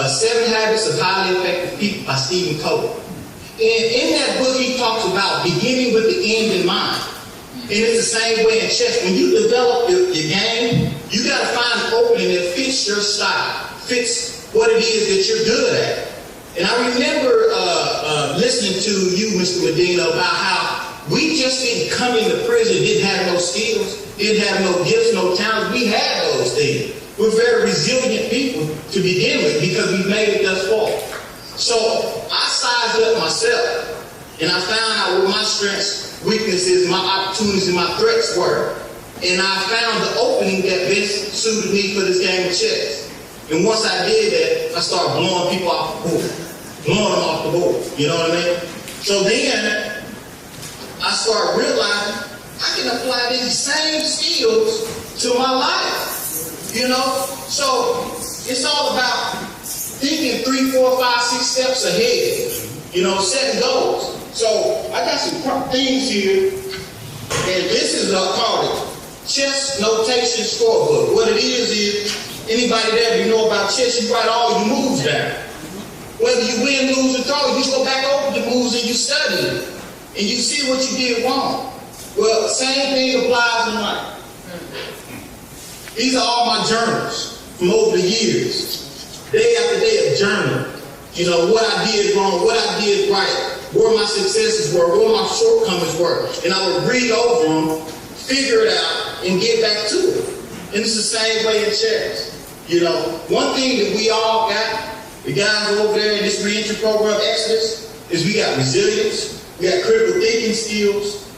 7 Habits of Highly Effective People by Stephen Covey. In that book, he talks about beginning with the end in mind. And it's the same way in chess. When you develop your game, you got to find an opening that fits your style, fits what it is that you're good at. And I remember listening to you, Mr. Medina, about how we just didn't come into prison, didn't have no skills, didn't have no gifts, no talents. We had those things. We're very resilient people to begin with because we've made it thus far. So I sized up myself and I found out what my strengths, weaknesses, my opportunities, and my threats were. And I found the opening that best suited me for this game of chess. And once I did that, I started blowing people off the board. Blowing them off the board. You know what I mean? So then I started realizing I can apply these same skills to my life. You know? So it's all about thinking 3, 4, 5, 6 steps ahead. You know, setting goals. So I got some things here. And this is called it Chess Notation Scorebook. What it is anybody that you know about chess, you write all your moves down. Whether you win, lose, or throw, you go back over the moves and you study it. And you see what you did wrong. Well, the same thing applies in life. These are all my journals from over the years. Day after day of journaling. You know, what I did wrong, what I did right, where my successes were, where my shortcomings were. And I would read over them, figure it out, and get back to it. And it's the same way in chess. You know, one thing that we all got, the guys over there in this reentry program, Exodus, is we got resilience, we got critical thinking skills,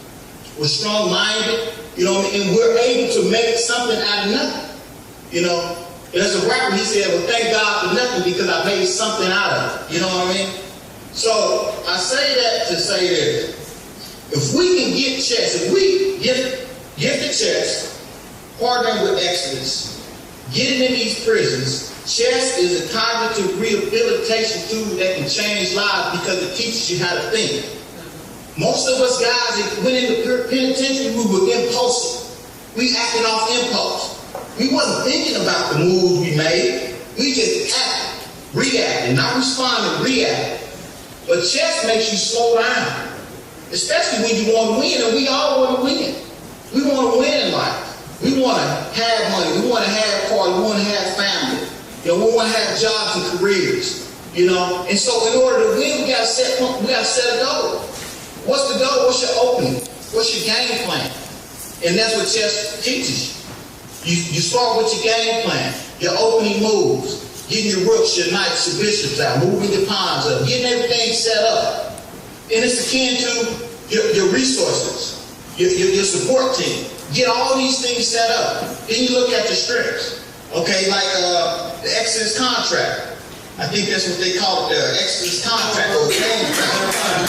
we're strong-minded, you know, and we're able to make something out of nothing. You know, and as a rapper, he said, well, thank God for nothing because I made something out of it. You know what I mean? So I say that to say this. If we can get chess, if we get the chess, partnering with Exodus, getting in these prisons, chess is a cognitive rehabilitation tool that can change lives because it teaches you how to think. Most of us guys that went into penitentiary, we were impulsive. We acted off impulse. We wasn't thinking about the moves we made. We just acted, reacted, not responded, reacted. But chess makes you slow down, especially when you want to win, and we all want to win. We want to win in life. We want to have money. We want to have cars. We want to have family. You know, we want to have jobs and careers. You know, and so in order to win, we got to set a goal. What's the goal? What's your opening? What's your game plan? And that's what chess teaches you. You start with your game plan, your opening moves, getting your rooks, your knights, your bishops out, moving your pawns up, getting everything set up. And it's akin to your resources, your support team. Get all these things set up. Then you look at your strengths. Okay, like the Exodus contract. I think that's what they call it, the Exodus contract or game contract.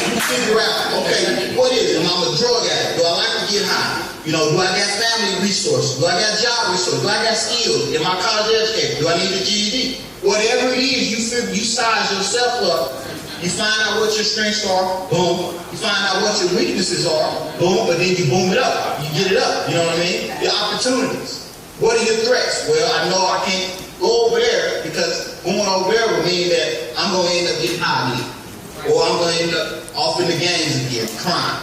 You figure out, okay, what is it? I'm a drug addict. Do I like to get high? You know, do I got family resources? Do I got job resources? Do I got skills? Am I college educated? Do I need a GED? Whatever it is, you size yourself up. You find out what your strengths are, boom. You find out what your weaknesses are, boom, but then you boom it up. You get it up, you know what I mean? Your opportunities. What are your threats? Well, I know I can't go over there because going over there would mean that I'm going to end up getting high again. Or I'm going to end up off in the games again, crying.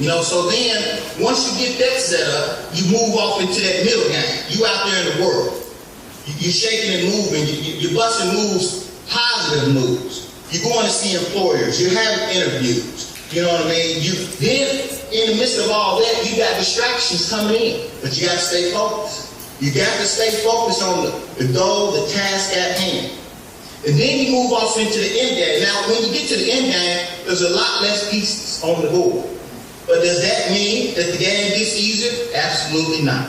You know, so then, once you get that set up, you move off into that middle game. You out there in the world. You're shaking and moving. You're busting moves, positive moves. You're going to see employers. You're having interviews. You know what I mean? Then, in the midst of all that, you got distractions coming in. But you got to stay focused. You got to stay focused on the goal, the task at hand. And then you move off into the end game. Now, when you get to the end game, there's a lot less pieces on the board. But does that mean that the game gets easier? Absolutely not.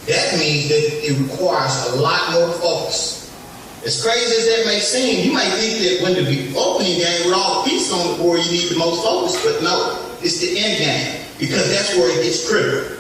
That means that it requires a lot more focus. As crazy as that may seem, you might think that when the opening game with all the pieces on the board, you need the most focus, but no, it's the end game, because that's where it gets critical.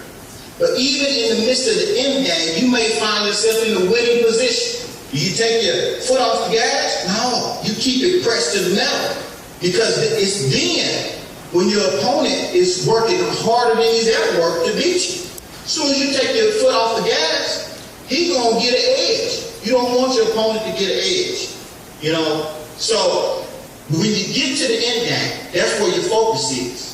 But even in the midst of the end game, you may find yourself in a winning position. You take your foot off the gas? No, you keep it pressed to the metal, because it's then when your opponent is working harder than he's ever worked to beat you. As soon as you take your foot off the gas, he's going to get an edge. You don't want your opponent to get an edge. You know? So when you get to the end game, that's where your focus is.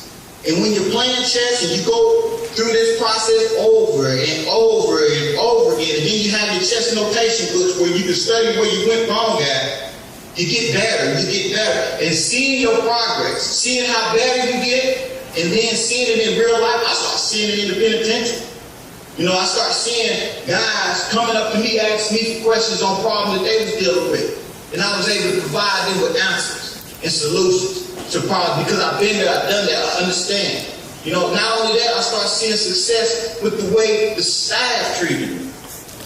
And when you're playing chess and you go through this process over and over and over again, and then you have your chess notation books where you can study where you went wrong at, you get better, and seeing your progress, seeing how better you get, and then seeing it in real life. I start seeing it in the penitentiary. You know, I start seeing guys coming up to me, asking me questions on problems that they was dealing with, and I was able to provide them with answers and solutions to problems because I've been there, I've done that, I understand. You know, not only that, I start seeing success with the way the staff treated me.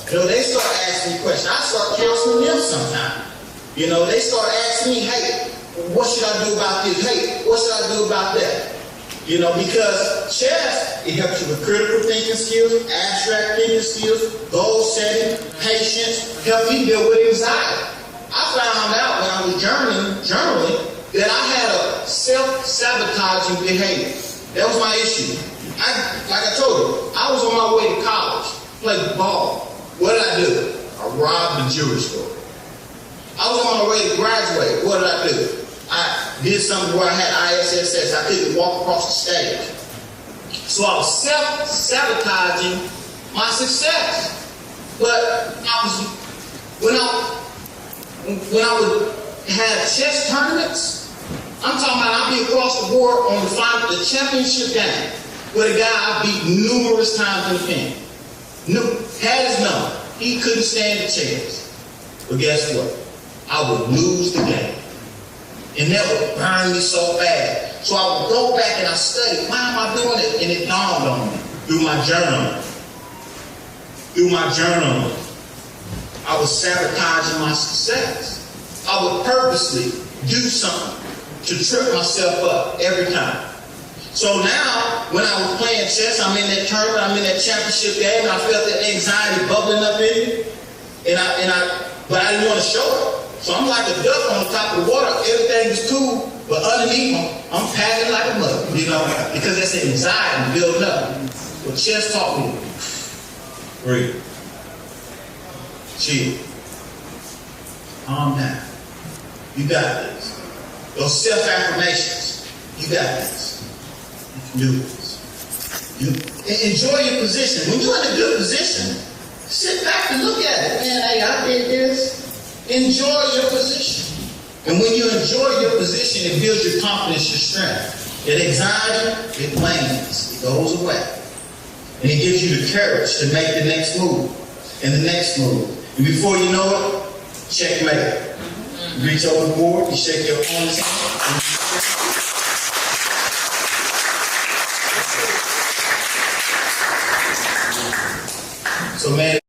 You know, they start asking me questions. I start counseling them sometimes. You know, they start asking me, hey, what should I do about this? Hey, what should I do about that? You know, because chess, it helps you with critical thinking skills, abstract thinking skills, goal setting, patience, help me deal with anxiety. I found out when I was journaling that I had a self-sabotaging behavior. That was my issue. Like I told you, I was on my way to college, played ball. What did I do? I robbed the jewelry store. I was on my way to graduate. What did I do? I did something where I had ISSS. I couldn't walk across the stage. So I was self-sabotaging my success. But when I would have chess tournaments, I'm talking about I'd be across the board on the championship game with a guy I beat numerous times in the pen. Had his number. He couldn't stand the chance. But guess what? I would lose the game. And that would burn me so bad. So I would go back and I study, why am I doing it? And it dawned on me through my journal. I was sabotaging my success. I would purposely do something to trip myself up every time. So now, when I was playing chess, I'm in that tournament, I'm in that championship game, and I felt that anxiety bubbling up in me, but I didn't want to show it. So I'm like a duck on top of the water. Everything is cool, but underneath I'm paddling like a mother, you know, because that's anxiety building up. What chess taught me: breathe, chill, calm down. You got this. Those self-affirmations, you got this. You can do this. You enjoy your position. When you're in a good position, sit back and look at it. Man, hey, I did this. Enjoy your position. And when you enjoy your position, it builds your confidence, your strength. That anxiety, it wanes. It goes away. And it gives you the courage to make the next move. And the next move. And before you know it, checkmate. You reach over the board, you shake your opponent's hand. So man,